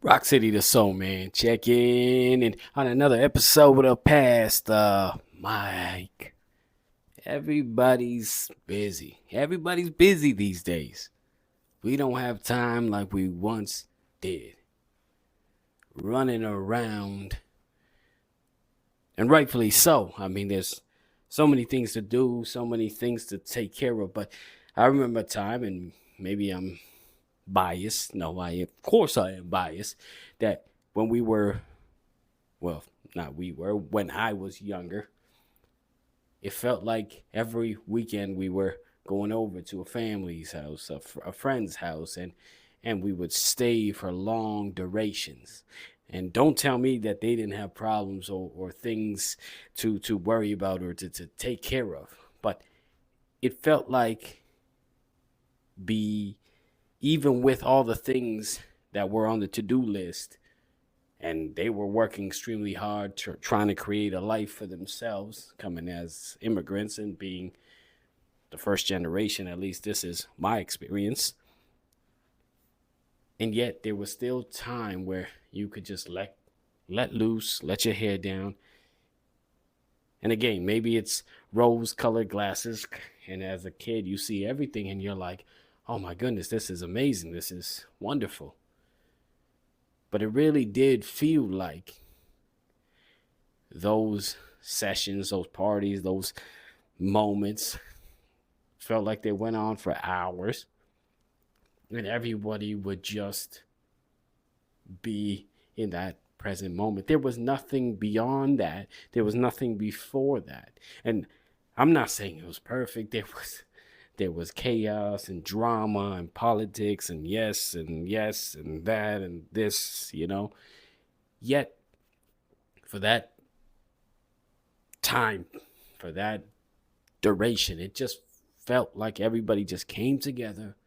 Rock City the Soul Man, check in and on another episode of Past Mike. Everybody's busy. Everybody's busy these days. We don't have time like we once did. Running around, and rightfully so. I mean, there's so many things to do, so many things to take care of. But I remember a time, and maybe I'm biased. No, of course I am biased. That when we were, well, not we were, when I was younger, it felt like every weekend we were going over to a family's house, a friend's house, and we would stay for long durations. And don't tell me that they didn't have problems or things to worry about or to take care of. But it felt like be even with all the things that were on the to-do list, and they were working extremely hard trying to create a life for themselves, coming as immigrants and being the first generation. At least this is my experience. And yet there was still time where you could just let loose, let your hair down. And again, maybe it's rose colored glasses, and as a kid you see everything and you're like, oh my goodness, this is amazing, this is wonderful. But it really did feel like those sessions, those parties, those moments felt like they went on for hours, and everybody would just be in that present moment. There was nothing beyond that. There was nothing before that. And I'm not saying it was perfect. There was chaos and drama and politics and yes and that and this. Yet for that time, for that duration, it just felt like everybody just came together,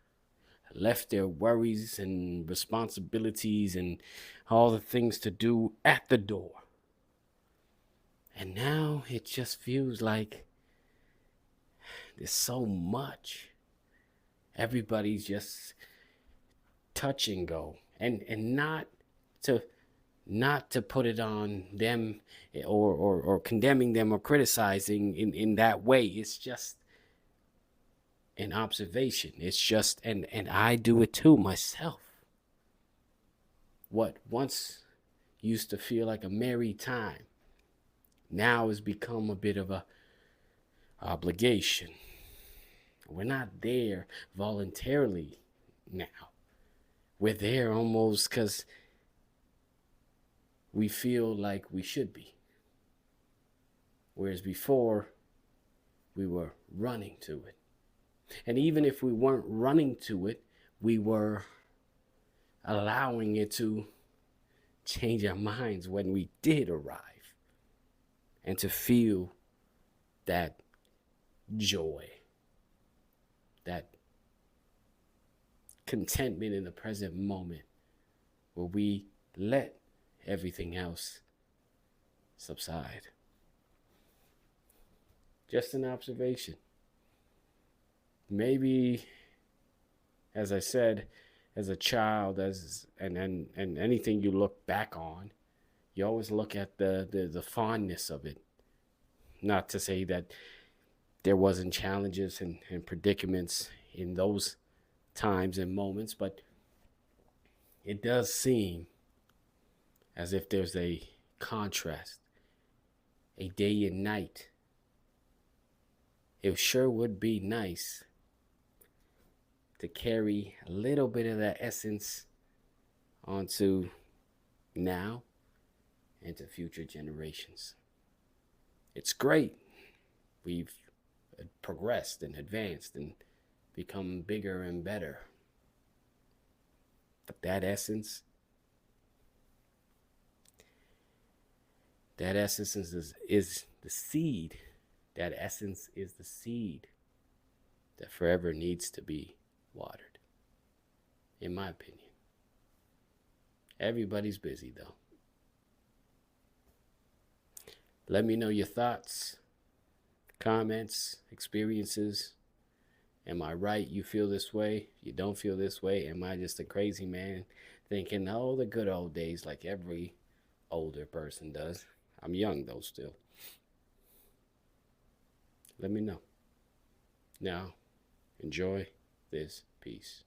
left their worries and responsibilities and all the things to do at the door. And now it just feels like there's so much. Everybody's just touch and go. And to not to put it on them or condemning them or criticizing in that way. It's just an observation. It's just and I do it too myself. What once used to feel like a merry time now has become a bit of a obligation. We're not there voluntarily now. We're there almost because we feel like we should be. Whereas before, we were running to it. And even if we weren't running to it, we were allowing it to change our minds when we did arrive, and to feel that joy, that contentment in the present moment where we let everything else subside. Just an observation. Maybe, as I said, as a child, and anything you look back on, you always look at the fondness of it. Not to say that there wasn't challenges and predicaments in those times and moments, but it does seem as if there's a contrast, a day and night. It sure would be nice to carry a little bit of that essence onto now and to future generations. It's great. We've progressed and advanced and become bigger and better. But that essence is the seed. That essence is the seed that forever needs to be watered, in my opinion. Everybody's busy, though. Let me know your thoughts, comments, experiences, Am I right? You feel this way? You don't feel this way? Am I just a crazy man thinking, oh, the good old days like every older person does? I'm young though still. Let me know. Now, enjoy this piece.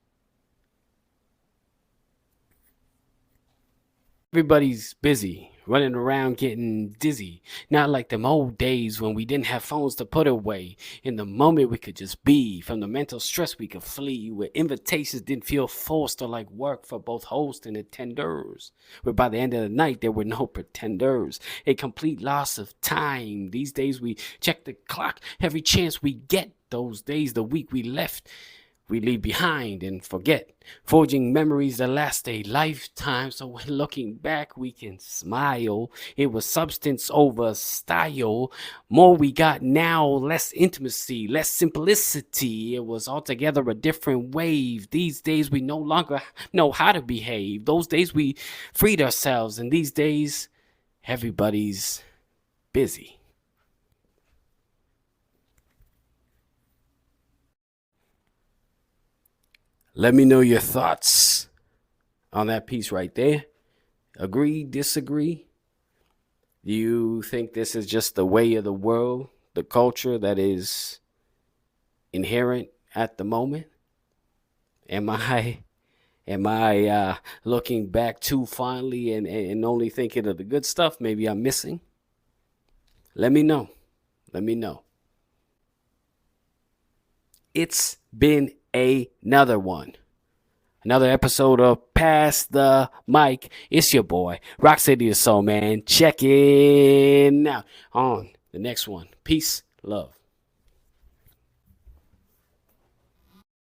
Everybody's busy, running around getting dizzy. Not like them old days when we didn't have phones to put away. In the moment, we could just be. From the mental stress, we could flee. Where invitations didn't feel forced or like work for both host and attenders. Where by the end of the night, there were no pretenders. A complete loss of time. These days, we check the clock every chance we get. Those days, the week we left, we leave behind and forget, forging memories that last a lifetime. So when looking back, we can smile. It was substance over style. More we got now, less intimacy, less simplicity. It was altogether a different wave. These days, we no longer know how to behave. Those days, we freed ourselves, and these days, everybody's busy. Let me know your thoughts on that piece right there. Agree, disagree? Do you think this is just the way of the world, the culture that is inherent at the moment? Am I looking back too fondly and only thinking of the good stuff maybe I'm missing? Let me know. Let me know. It's been another one. Another episode of Pass the Mic. It's your boy, Rock City of Soul, man. Check in out on the next one. Peace, love.